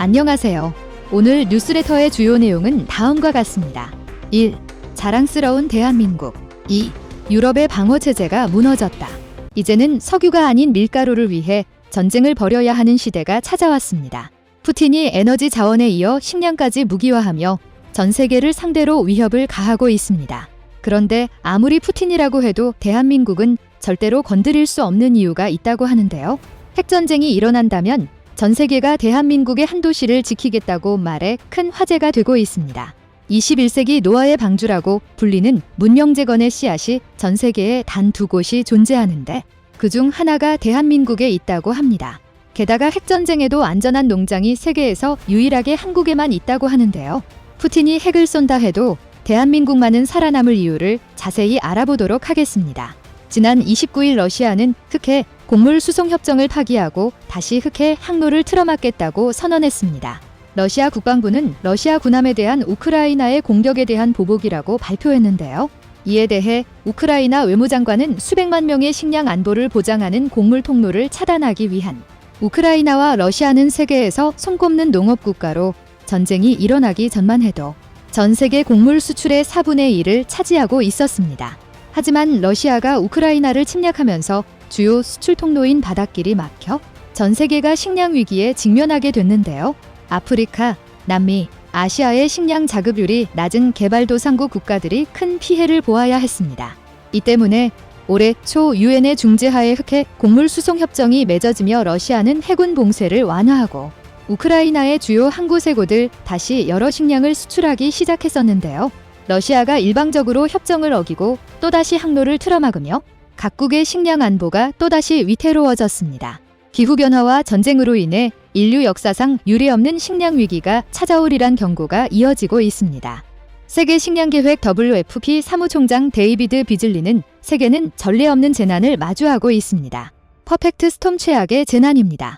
안녕하세요. 오늘 뉴스레터의 주요 내용은 다음과 같습니다. 1. 자랑스러운 대한민국. 2. 유럽의 방어체제가 무너졌다. 이제는 석유가 아닌 밀가루를 위해 전쟁을 벌여야 하는 시대가 찾아왔습니다. 푸틴이 에너지 자원에 이어 식량까지 무기화하며 전 세계를 상대로 위협을 가하고 있습니다. 그런데 아무리 푸틴이라고 해도 대한민국은 절대로 건드릴 수 없는 이유가 있다고 하는데요. 핵전쟁이 일어난다면 전 세계가 대한민국의 한 도시를 지키겠다고 말해 큰 화제가 되고 있습니다. 21세기 노아의 방주라고 불리는 문명재건의 씨앗이 전 세계에 단 2곳이 존재하는데 그중 하나가 대한민국에 있다고 합니다. 게다가 핵전쟁에도 안전한 농장이 세계에서 유일하게 한국에만 있다고 하는데요. 푸틴이 핵을 쏜다 해도 대한민국만은 살아남을 이유를 자세히 알아보도록 하겠습니다. 지난 29일 러시아는 흑해 곡물 수송 협정을 파기하고 다시 흑해 항로를 틀어막겠다고 선언했습니다. 러시아 국방부는 러시아 군함에 대한 우크라이나의 공격에 대한 보복이라고 발표했는데요. 이에 대해 우크라이나 외무장관은 수백만 명의 식량 안보를 보장하는 곡물 통로를 차단하기 위한 우크라이나와 러시아는 세계에서 손꼽는 농업국가로 전쟁이 일어나기 전만 해도 전 세계 곡물 수출의 4분의 1을 차지하고 있었습니다. 하지만 러시아가 우크라이나를 침략하면서 주요 수출 통로인 바닷길이 막혀 전 세계가 식량 위기에 직면하게 됐는데요. 아프리카, 남미, 아시아의 식량 자급률이 낮은 개발도상국 국가들이 큰 피해를 보아야 했습니다. 이 때문에 올해 초 유엔의 중재하에 흑해 곡물 수송 협정이 맺어지며 러시아는 해군 봉쇄를 완화하고 우크라이나의 주요 항구세고들 다시 여러 식량을 수출하기 시작했었는데요. 러시아가 일방적으로 협정을 어기고 또다시 항로를 틀어막으며 각국의 식량 안보가 또다시 위태로워졌습니다. 기후변화와 전쟁으로 인해 인류 역사상 유례없는 식량 위기가 찾아오리란 경고가 이어지고 있습니다. 세계 식량계획 WFP 사무총장 데이비드 비즐리는 세계는 전례 없는 재난을 마주하고 있습니다. 퍼펙트 스톰 최악의 재난입니다.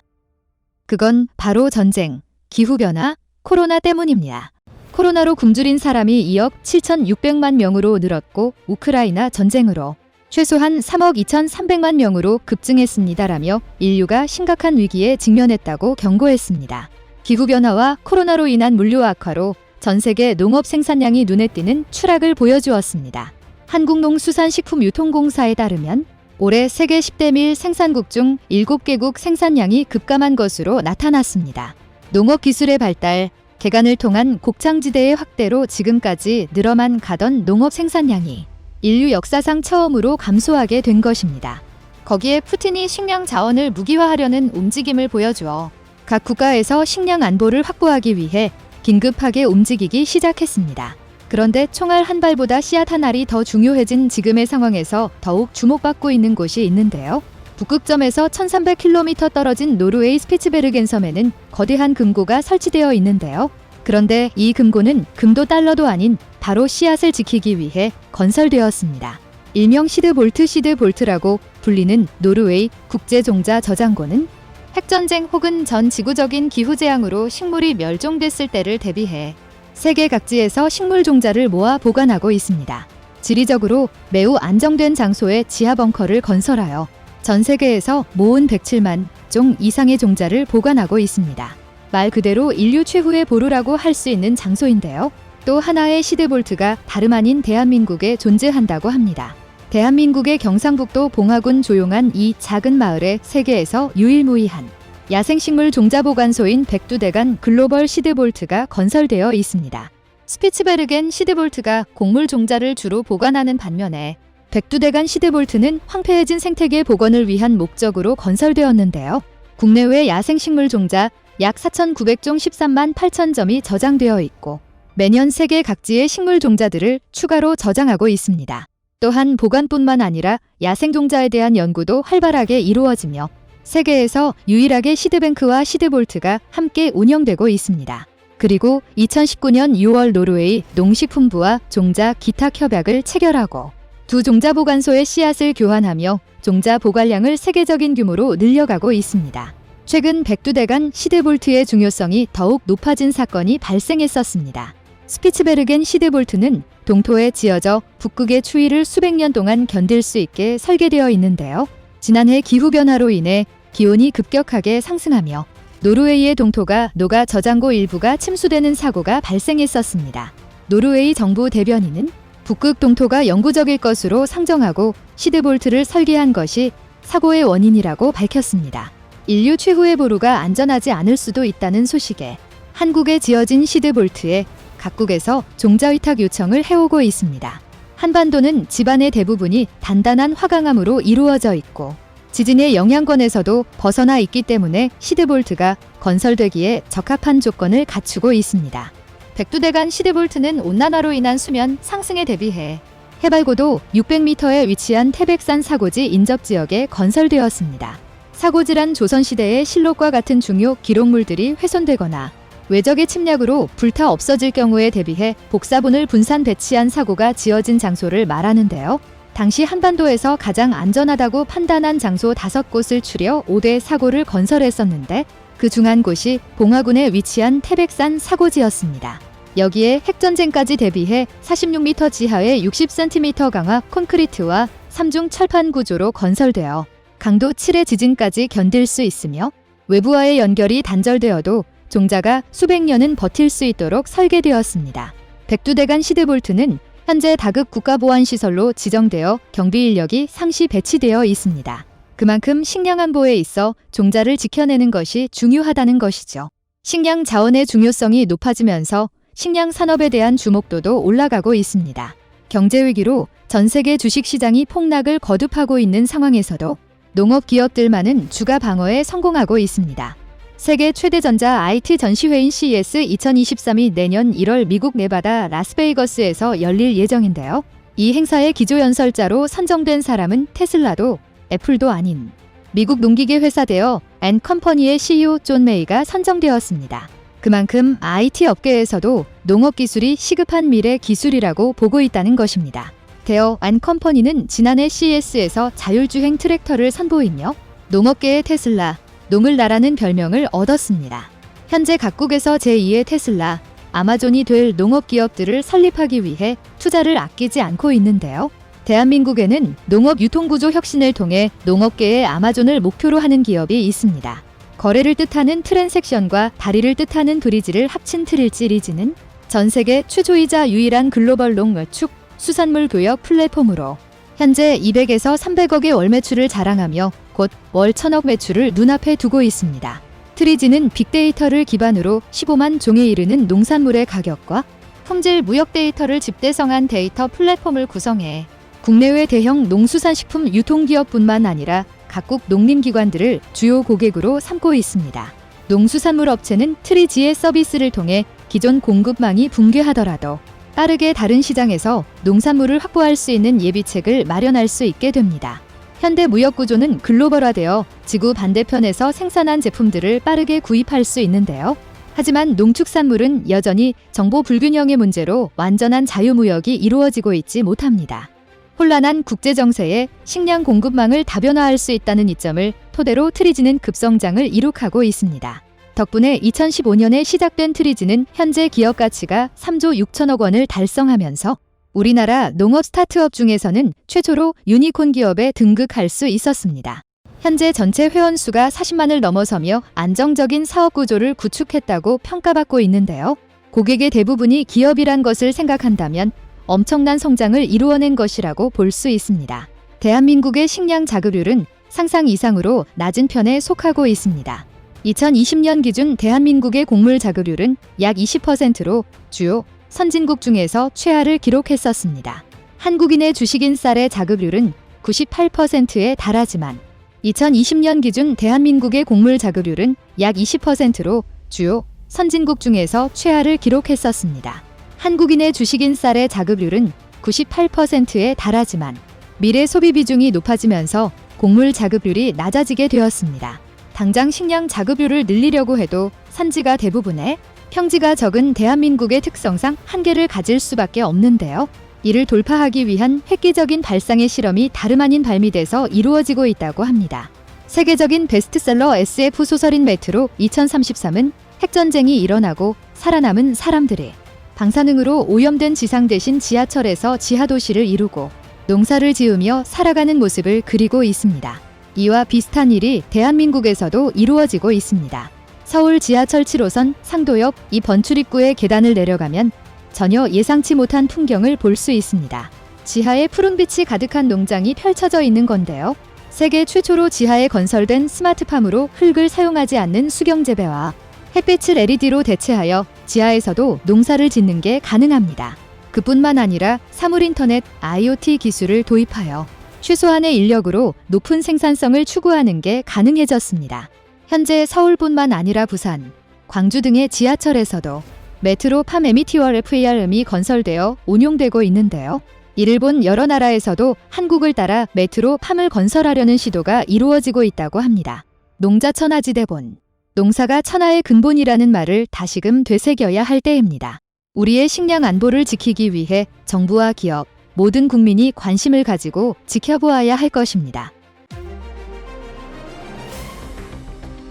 그건 바로 전쟁, 기후변화, 코로나 때문입니다. 코로나로 굶주린 사람이 2억 7,600만 명으로 늘었고 우크라이나 전쟁으로 최소한 3억 2,300만 명으로 급증했습니다라며 인류가 심각한 위기에 직면했다고 경고했습니다. 기후변화와 코로나로 인한 물류 악화로 전 세계 농업 생산량이 눈에 띄는 추락을 보여주었습니다. 한국농수산식품유통공사에 따르면 올해 세계 10대 밀 생산국 중 7개국 생산량이 급감한 것으로 나타났습니다. 농업기술의 발달, 개간을 통한 곡창지대의 확대로 지금까지 늘어만 가던 농업 생산량이 인류 역사상 처음으로 감소하게 된 것입니다. 거기에 푸틴이 식량 자원을 무기화하려는 움직임을 보여주어 각 국가에서 식량 안보를 확보하기 위해 긴급하게 움직이기 시작했습니다. 그런데 총알 한 발보다 씨앗 한 알이 더 중요해진 지금의 상황에서 더욱 주목받고 있는 곳이 있는데요. 북극점에서 1300km 떨어진 노르웨이 스피츠베르겐 섬에는 거대한 금고가 설치되어 있는데요. 그런데 이 금고는 금도 달러도 아닌 바로 씨앗을 지키기 위해 건설되었습니다. 일명 시드볼트라고 불리는 노르웨이 국제종자 저장고는 핵전쟁 혹은 전 지구적인 기후재앙으로 식물이 멸종됐을 때를 대비해 세계 각지에서 식물 종자를 모아 보관하고 있습니다. 지리적으로 매우 안정된 장소에 지하 벙커를 건설하여 전 세계에서 모은 107만 종 이상의 종자를 보관하고 있습니다. 말 그대로 인류 최후의 보루라고 할 수 있는 장소인데요. 또 하나의 시드볼트가 다름 아닌 대한민국에 존재한다고 합니다. 대한민국의 경상북도 봉화군 조용한 이 작은 마을에 세계에서 유일무이한 야생식물 종자보관소인 백두대간 글로벌 시드볼트가 건설되어 있습니다. 스피츠베르겐 시드볼트가 곡물 종자를 주로 보관하는 반면에 백두대간 시드볼트는 황폐해진 생태계 복원을 위한 목적으로 건설되었는데요. 국내외 야생식물 종자 약 4,900종 13만 8천 점이 저장되어 있고 매년 세계 각지의 식물 종자들을 추가로 저장하고 있습니다. 또한 보관뿐만 아니라 야생 종자에 대한 연구도 활발하게 이루어지며 세계에서 유일하게 시드뱅크와 시드볼트가 함께 운영되고 있습니다. 그리고 2019년 6월 노르웨이 농식품부와 종자 기탁 협약을 체결하고 두 종자 보관소의 씨앗을 교환하며 종자 보관량을 세계적인 규모로 늘려가고 있습니다. 최근 백두대간 시드볼트의 중요성이 더욱 높아진 사건이 발생했었습니다. 스피츠베르겐 시드볼트는 동토에 지어져 북극의 추위를 수백 년 동안 견딜 수 있게 설계되어 있는데요. 지난해 기후변화로 인해 기온이 급격하게 상승하며 노르웨이의 동토가 녹아 저장고 일부가 침수되는 사고가 발생했었습니다. 노르웨이 정부 대변인은 북극 동토가 영구적일 것으로 상정하고 시드볼트를 설계한 것이 사고의 원인이라고 밝혔습니다. 인류 최후의 보루가 안전하지 않을 수도 있다는 소식에 한국에 지어진 시드볼트에 각국에서 종자위탁 요청을 해오고 있습니다. 한반도는 지반의 대부분이 단단한 화강암으로 이루어져 있고 지진의 영향권에서도 벗어나 있기 때문에 시드볼트가 건설되기에 적합한 조건을 갖추고 있습니다. 백두대간 시드볼트는 온난화로 인한 수면 상승에 대비해 해발고도 600m에 위치한 태백산 사고지 인접지역에 건설되었습니다. 사고지란 조선시대의 실록과 같은 중요 기록물들이 훼손되거나 외적의 침략으로 불타 없어질 경우에 대비해 복사본을 분산 배치한 사고가 지어진 장소를 말하는데요. 당시 한반도에서 가장 안전하다고 판단한 장소 5곳을 추려 5대 사고를 건설했었는데 그 중 한 곳이 봉화군에 위치한 태백산 사고지였습니다. 여기에 핵전쟁까지 대비해 46m 지하의 60cm 강화 콘크리트와 3중 철판 구조로 건설되어 강도 7의 지진까지 견딜 수 있으며 외부와의 연결이 단절되어도 종자가 수백 년은 버틸 수 있도록 설계되었습니다. 백두대간 시드볼트는 현재 다급 국가보안시설로 지정되어 경비 인력이 상시 배치되어 있습니다. 그만큼 식량 안보에 있어 종자를 지켜내는 것이 중요하다는 것이죠. 식량 자원의 중요성이 높아지면서 식량 산업에 대한 주목도도 올라가고 있습니다. 경제 위기로 전 세계 주식시장이 폭락을 거듭하고 있는 상황에서도 농업 기업들만은 주가 방어에 성공하고 있습니다. 세계 최대 전자 IT 전시회인 CES 2023이 내년 1월 미국 네바다 라스베이거스에서 열릴 예정인데요. 이 행사의 기조연설자로 선정된 사람은 테슬라도 애플도 아닌 미국 농기계 회사 대어 앤컴퍼니의 CEO 존 메이가 선정되었습니다. 그만큼 IT 업계에서도 농업 기술이 시급한 미래 기술이라고 보고 있다는 것입니다. 대어 앤컴퍼니는 지난해 CES에서 자율주행 트랙터를 선보이며 농업계의 테슬라, 농을 나라는 별명을 얻었습니다. 현재 각국에서 제2의 테슬라, 아마존이 될 농업 기업들을 설립하기 위해 투자를 아끼지 않고 있는데요. 대한민국에는 농업 유통구조 혁신을 통해 농업계의 아마존을 목표로 하는 기업이 있습니다. 거래를 뜻하는 트랜섹션과 다리를 뜻하는 브리지를 합친 트릴지리지는 전 세계 최초이자 유일한 글로벌 농축 수산물 교역 플랫폼으로 현재 200에서 300억의 월 매출을 자랑하며 곧 월 1000억 매출을 눈앞에 두고 있습니다. 트리지는 빅데이터를 기반으로 15만 종에 이르는 농산물의 가격과 품질 무역 데이터를 집대성한 데이터 플랫폼을 구성해 국내외 대형 농수산식품 유통기업뿐만 아니라 각국 농림기관들을 주요 고객으로 삼고 있습니다. 농수산물 업체는 트리지의 서비스를 통해 기존 공급망이 붕괴하더라도 빠르게 다른 시장에서 농산물을 확보할 수 있는 예비책을 마련할 수 있게 됩니다. 현대 무역 구조는 글로벌화되어 지구 반대편에서 생산한 제품들을 빠르게 구입할 수 있는데요. 하지만 농축산물은 여전히 정보 불균형의 문제로 완전한 자유무역이 이루어지고 있지 못합니다. 혼란한 국제정세에 식량 공급망을 다변화할 수 있다는 이점을 토대로 트리지는 급성장을 이룩하고 있습니다. 덕분에 2015년에 시작된 트리지는 현재 기업 가치가 3조 6천억 원을 달성하면서 우리나라 농업 스타트업 중에서는 최초로 유니콘 기업에 등극할 수 있었습니다. 현재 전체 회원 수가 40만을 넘어서며 안정적인 사업 구조를 구축했다고 평가받고 있는데요. 고객의 대부분이 기업이란 것을 생각한다면 엄청난 성장을 이루어낸 것이라고 볼 수 있습니다. 대한민국의 식량 자급률은 상상 이상으로 낮은 편에 속하고 있습니다. 2020년 기준 대한민국의 곡물 자급률은 약 20%로 주요 선진국 중에서 최하를 기록했었습니다. 한국인의 주식인 쌀의 자급률은 98%에 달하지만 2020년 기준 대한민국의 곡물 자급률은 약 20%로 주요 선진국 중에서 최하를 기록했었습니다. 한국인의 주식인 쌀의 자급률은 98%에 달하지만 미래 소비 비중이 높아지면서 곡물 자급률이 낮아지게 되었습니다. 당장 식량 자급률을 늘리려고 해도 산지가 대부분의 평지가 적은 대한민국의 특성상 한계를 가질 수밖에 없는데요. 이를 돌파하기 위한 획기적인 발상의 실험이 다름 아닌 발밑에서 이루어지고 있다고 합니다. 세계적인 베스트셀러 SF 소설인 메트로 2033은 핵전쟁이 일어나고 살아남은 사람들이 방사능으로 오염된 지상 대신 지하철에서 지하도시를 이루고 농사를 지으며 살아가는 모습을 그리고 있습니다. 이와 비슷한 일이 대한민국에서도 이루어지고 있습니다. 서울 지하철 7호선 상도역 이 번출입구의 계단을 내려가면 전혀 예상치 못한 풍경을 볼 수 있습니다. 지하에 푸른빛이 가득한 농장이 펼쳐져 있는 건데요. 세계 최초로 지하에 건설된 스마트팜으로 흙을 사용하지 않는 수경재배와 햇빛을 LED로 대체하여 지하에서도 농사를 짓는 게 가능합니다. 그뿐만 아니라 사물인터넷 IoT 기술을 도입하여 최소한의 인력으로 높은 생산성을 추구하는 게 가능해졌습니다. 현재 서울뿐만 아니라 부산, 광주 등의 지하철에서도 메트로 팜 에미티월 FERM이 건설되어 운용되고 있는데요. 이를 본 여러 나라에서도 한국을 따라 메트로 팜을 건설하려는 시도가 이루어지고 있다고 합니다. 농자천하지대본, 농사가 천하의 근본이라는 말을 다시금 되새겨야 할 때입니다. 우리의 식량 안보를 지키기 위해 정부와 기업, 모든 국민이 관심을 가지고 지켜보아야 할 것입니다.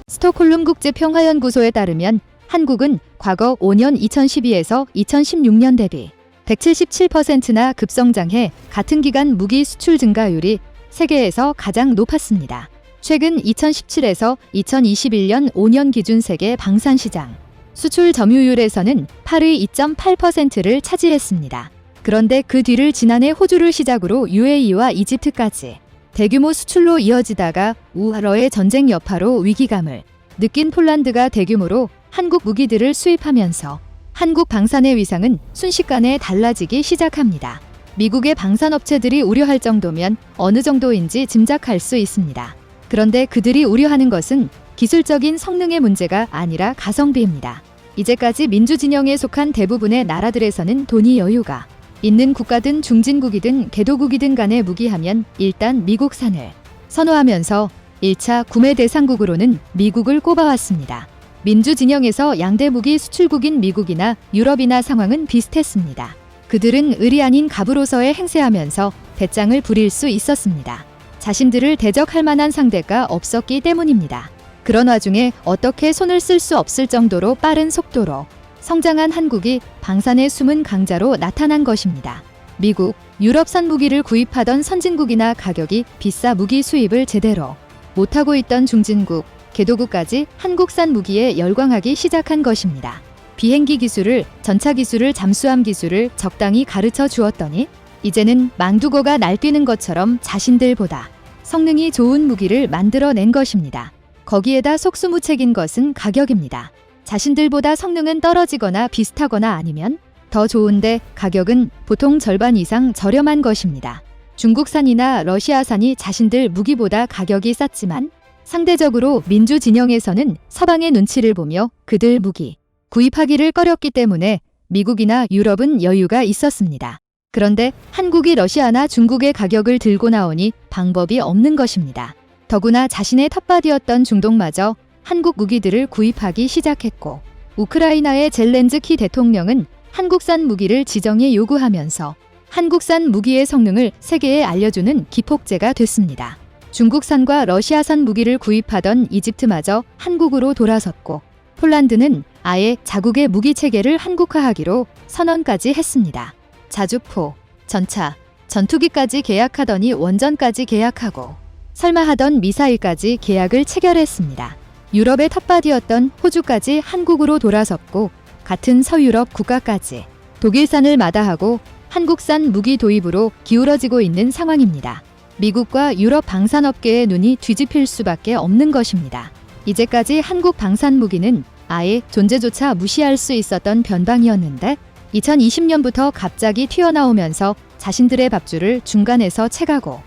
스톡홀름 국제평화연구소에 따르면 한국은 과거 5년 2012에서 2016년 대비 177%나 급성장해 같은 기간 무기 수출 증가율이 세계에서 가장 높았습니다. 최근 2017에서 2021년 5년 기준 세계 방산시장 수출 점유율에서는 8의 2.8%를 차지했습니다. 그런데 그 뒤를 지난해 호주를 시작으로 UAE와 이집트까지 대규모 수출로 이어지다가 우하러의 전쟁 여파로 위기감을 느낀 폴란드가 대규모로 한국 무기들을 수입하면서 한국 방산의 위상은 순식간에 달라지기 시작합니다. 미국의 방산업체들이 우려할 정도면 어느 정도인지 짐작할 수 있습니다. 그런데 그들이 우려하는 것은 기술적인 성능의 문제가 아니라 가성비입니다. 이제까지 민주진영에 속한 대부분의 나라들에서는 돈이 여유가 있는 국가든 중진국이든 개도국이든 간에 무기하면 일단 미국산을 선호하면서 1차 구매 대상국으로는 미국을 꼽아왔습니다. 민주진영에서 양대 무기 수출국인 미국이나 유럽이나 상황은 비슷했습니다. 그들은 을이 아닌 갑으로서의 행세하면서 배짱을 부릴 수 있었습니다. 자신들을 대적할 만한 상대가 없었기 때문입니다. 그런 와중에 어떻게 손을 쓸 수 없을 정도로 빠른 속도로 성장한 한국이 방산의 숨은 강자로 나타난 것입니다. 미국, 유럽산 무기를 구입하던 선진국이나 가격이 비싸 무기 수입을 제대로 못하고 있던 중진국, 개도국까지 한국산 무기에 열광하기 시작한 것입니다. 비행기 기술을, 전차 기술을, 잠수함 기술을 적당히 가르쳐 주었더니 이제는 망두고가 날뛰는 것처럼 자신들보다 성능이 좋은 무기를 만들어낸 것입니다. 거기에다 속수무책인 것은 가격입니다. 자신들보다 성능은 떨어지거나 비슷하거나 아니면 더 좋은데 가격은 보통 절반 이상 저렴한 것입니다. 중국산이나 러시아산이 자신들 무기보다 가격이 쌌지만 상대적으로 민주진영에서는 서방의 눈치를 보며 그들 무기 구입하기를 꺼렸기 때문에 미국이나 유럽은 여유가 있었습니다. 그런데 한국이 러시아나 중국의 가격을 들고 나오니 방법이 없는 것입니다. 더구나 자신의 텃밭이었던 중동마저 한국 무기들을 구입하기 시작했고 우크라이나의 젤렌스키 대통령은 한국산 무기를 지정해 요구하면서 한국산 무기의 성능을 세계에 알려주는 기폭제가 됐습니다. 중국산과 러시아산 무기를 구입하던 이집트마저 한국으로 돌아섰고 폴란드는 아예 자국의 무기 체계를 한국화하기로 선언까지 했습니다. 자주포, 전차, 전투기까지 계약하더니 원전까지 계약하고 설마 하던 미사일까지 계약을 체결했습니다. 유럽의 텃밭이었던 호주까지 한국으로 돌아섰고 같은 서유럽 국가까지 독일산을 마다하고 한국산 무기 도입으로 기울어지고 있는 상황입니다. 미국과 유럽 방산업계의 눈이 뒤집힐 수밖에 없는 것입니다. 이제까지 한국 방산 무기는 아예 존재조차 무시할 수 있었던 변방이었는데 2020년부터 갑자기 튀어나오면서 자신들의 밥줄을 중간에서 채가고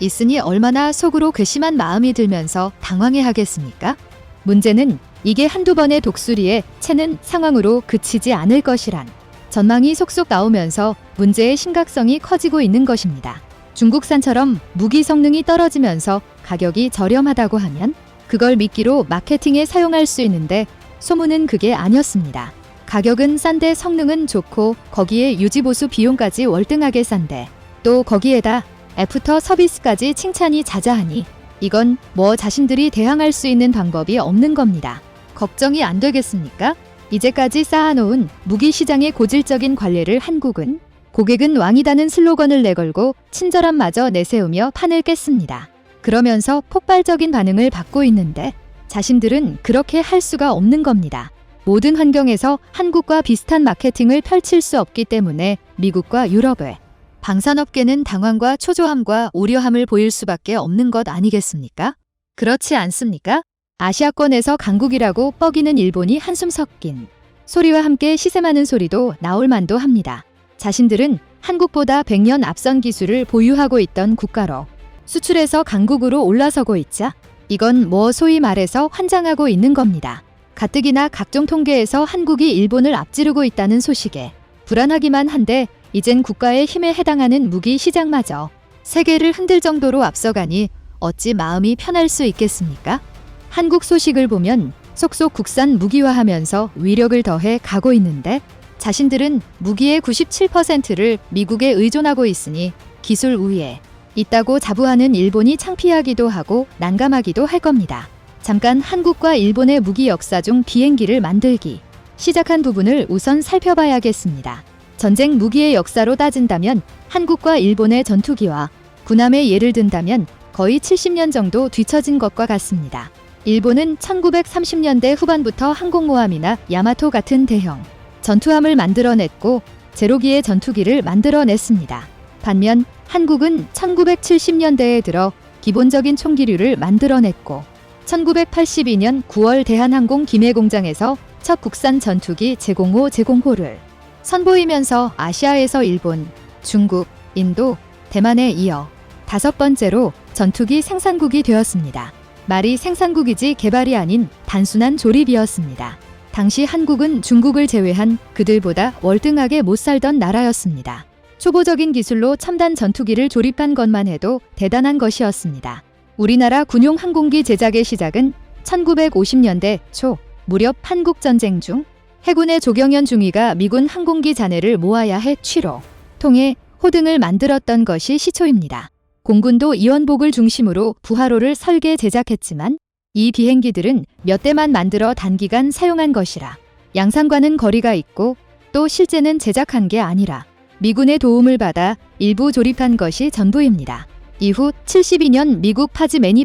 있으니 얼마나 속으로 괘씸한 마음이 들면서 당황해하겠습니까? 문제는 이게 한두 번의 독수리에 채는 상황으로 그치지 않을 것이란 전망이 속속 나오면서 문제의 심각성이 커지고 있는 것입니다. 중국산처럼 무기 성능이 떨어지면서 가격이 저렴하다고 하면 그걸 미끼로 마케팅에 사용할 수 있는데 소문은 그게 아니었습니다. 가격은 싼데 성능은 좋고 거기에 유지보수 비용까지 월등하게 싼데 또 거기에다 애프터 서비스까지 칭찬이 자자하니 이건 뭐 자신들이 대항할 수 있는 방법이 없는 겁니다. 걱정이 안 되겠습니까? 이제까지 쌓아놓은 무기 시장의 고질적인 관리를 한국은 고객은 왕이다는 슬로건을 내걸고 친절함마저 내세우며 판을 깼습니다. 그러면서 폭발적인 반응을 받고 있는데 자신들은 그렇게 할 수가 없는 겁니다. 모든 환경에서 한국과 비슷한 마케팅을 펼칠 수 없기 때문에 미국과 유럽의 방산업계는 당황과 초조함과 우려함을 보일 수밖에 없는 것 아니겠습니까? 그렇지 않습니까? 아시아권에서 강국이라고 뻐기는 일본이 한숨 섞인 소리와 함께 시샘하는 소리도 나올 만도 합니다. 자신들은 한국보다 100년 앞선 기술을 보유하고 있던 국가로 수출에서 강국으로 올라서고 있자 이건 소위 말해서 환장하고 있는 겁니다. 가뜩이나 각종 통계에서 한국이 일본을 앞지르고 있다는 소식에 불안하기만 한데 이젠 국가의 힘에 해당하는 무기 시장마저 세계를 흔들 정도로 앞서가니 어찌 마음이 편할 수 있겠습니까? 한국 소식을 보면 속속 국산 무기화하면서 위력을 더해 가고 있는데 자신들은 무기의 97%를 미국에 의존하고 있으니 기술 우위에 있다고 자부하는 일본이 창피하기도 하고 난감하기도 할 겁니다. 잠깐 한국과 일본의 무기 역사 중 비행기를 만들기 시작한 부분을 우선 살펴봐야겠습니다. 전쟁 무기의 역사로 따진다면 한국과 일본의 전투기와 군함의 예를 든다면 거의 70년 정도 뒤처진 것과 같습니다. 일본은 1930년대 후반부터 항공모함이나 야마토 같은 대형 전투함을 만들어냈고 제로기의 전투기를 만들어냈습니다. 반면 한국은 1970년대에 들어 기본적인 총기류를 만들어냈고 1982년 9월 대한항공 김해공장에서 첫 국산 전투기 제공호 제공호를 선보이면서 아시아에서 일본, 중국, 인도, 대만에 이어 5번째로 전투기 생산국이 되었습니다. 말이 생산국이지 개발이 아닌 단순한 조립이었습니다. 당시 한국은 중국을 제외한 그들보다 월등하게 못 살던 나라였습니다. 초보적인 기술로 첨단 전투기를 조립한 것만 해도 대단한 것이었습니다. 우리나라 군용 항공기 제작의 시작은 1950년대 초 무렵 한국전쟁 중 해군의 조경연 중위가 미군 항공기 잔해를 모아야 해 취로 통해 호등을 만들었던 것이 시초입니다. 공군도 이원복을 중심으로 부하로를 설계 제작했지만 이 비행기들은 몇 대만 만들어 단기간 사용한 것이라 양산과는 거리가 있고 또 실제는 제작한 게 아니라 미군의 도움을 받아 일부 조립한 것이 전부입니다. 이후 72년 미국 파즈맨이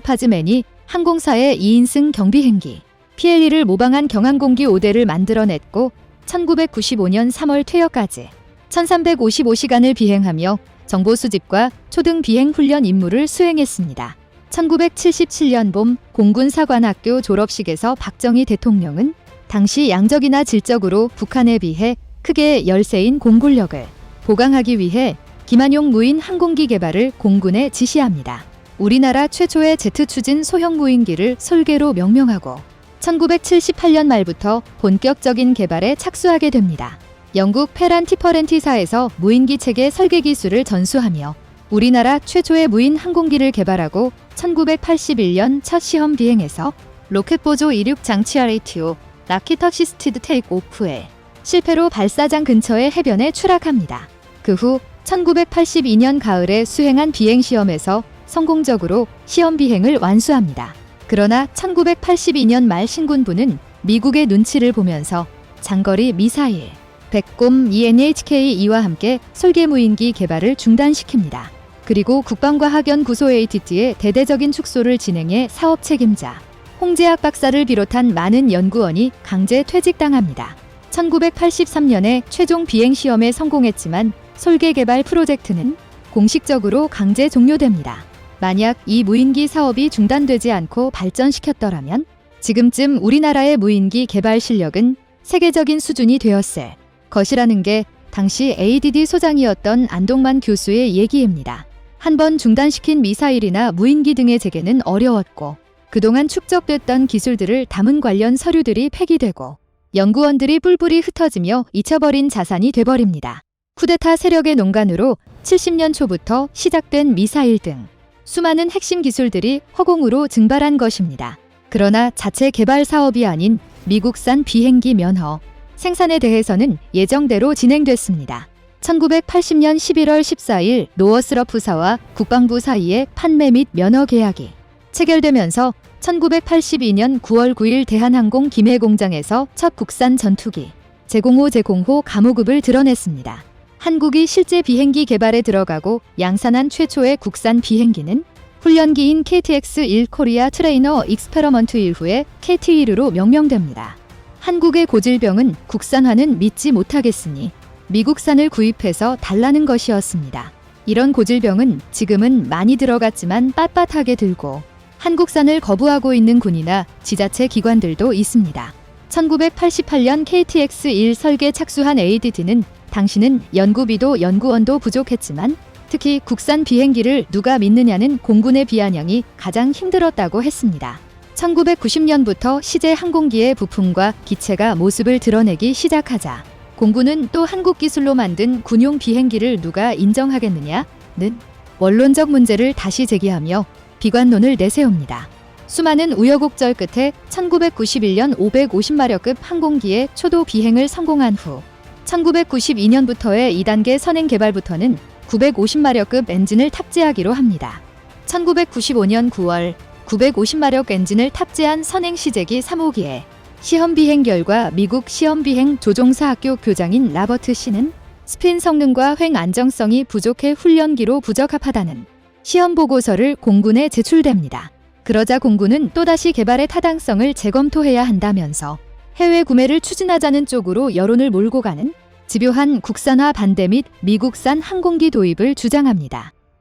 항공사의 2인승 경비행기 PLE를 모방한 경항공기 5대를 만들어냈고 1995년 3월 퇴역까지 1355시간을 비행하며 정보 수집과 초등 비행 훈련 임무를 수행했습니다. 1977년 봄 공군사관학교 졸업식에서 박정희 대통령은 당시 양적이나 질적으로 북한에 비해 크게 열세인 공군력을 보강하기 위해 김한용 무인 항공기 개발을 공군에 지시합니다. 우리나라 최초의 제트 추진 소형 무인기를 솔개로 명명하고 1978년 말부터 본격적인 개발에 착수하게 됩니다. 영국 페란 티퍼렌티사에서 무인기 체계 설계 기술을 전수하며 우리나라 최초의 무인 항공기를 개발하고 1981년 첫 시험 비행에서 로켓 보조 이륙 장치 RATO 라킷 어시스티드 테이크 오프에 실패로 발사장 근처의 해변에 추락합니다. 그 후 1982년 가을에 수행한 비행시험에서 성공적으로 시험 비행을 완수합니다. 그러나 1982년 말 신군부는 미국의 눈치를 보면서 장거리 미사일 백곰 ENHK-2와 함께 솔개 무인기 개발을 중단시킵니다. 그리고 국방과학연 구소 ATT의 대대적인 축소를 진행해 사업 책임자 홍재학 박사를 비롯한 많은 연구원이 강제 퇴직당합니다. 1983년에 최종 비행시험에 성공했지만 솔개 개발 프로젝트는 공식적으로 강제 종료됩니다. 만약 이 무인기 사업이 중단되지 않고 발전시켰더라면 지금쯤 우리나라의 무인기 개발 실력은 세계적인 수준이 되었을 것이라는 게 당시 ADD 소장이었던 안동만 교수의 얘기입니다. 한번 중단시킨 미사일이나 무인기 등의 재개는 어려웠고 그동안 축적됐던 기술들을 담은 관련 서류들이 폐기되고 연구원들이 뿔뿔이 흩어지며 잊혀버린 자산이 돼버립니다. 쿠데타 세력의 농간으로 70년 초부터 시작된 미사일 등 수많은 핵심 기술들이 허공으로 증발한 것입니다. 그러나 자체 개발 사업이 아닌 미국산 비행기 면허 생산에 대해서는 예정대로 진행됐습니다. 1980년 11월 14일 노어스러프사와 국방부 사이에 판매 및 면허 계약이 체결되면서 1982년 9월 9일 대한항공 김해공장에서 첫 국산 전투기 제공호 가모급을 드러냈습니다. 한국이 실제 비행기 개발에 들어가고 양산한 최초의 국산 비행기는 훈련기인 KTX-1 코리아 트레이너 익스페러먼트 이후에 KT-1으로 명명됩니다. 한국의 고질병은 국산화는 믿지 못하겠으니 미국산을 구입해서 달라는 것이었습니다. 이런 고질병은 지금은 많이 들어갔지만 빳빳하게 들고 한국산을 거부하고 있는 군이나 지자체 기관들도 있습니다. 1988년 KTX-1 설계 착수한 ADD는 당시는 연구비도 연구원도 부족했지만 특히 국산 비행기를 누가 믿느냐는 공군의 비아냥이 가장 힘들었다고 했습니다. 1990년부터 시제 항공기의 부품과 기체가 모습을 드러내기 시작하자 공군은 또 한국 기술로 만든 군용 비행기를 누가 인정하겠느냐는 원론적 문제를 다시 제기하며 비관론을 내세웁니다. 수많은 우여곡절 끝에 1991년 550마력급 항공기의 초도 비행을 성공한 후 1992년부터의 2단계 선행 개발부터는 950마력급 엔진을 탑재하기로 합니다. 1995년 9월 950마력 엔진을 탑재한 선행 시제기 3호기에 시험 비행 결과 미국 시험비행 조종사 학교 교장인 라버트 씨는 스핀 성능과 횡 안정성이 부족해 훈련기로 부적합하다는 시험 보고서를 공군에 제출됩니다. 그러자 공군은 또다시 개발의 타당성을 재검토해야 한다면서 해외 구매를 추진하자는 쪽으로 여론을 몰고 가는 집요한 국산화 반대 및 미국산 항공기 도입을 주장합니다.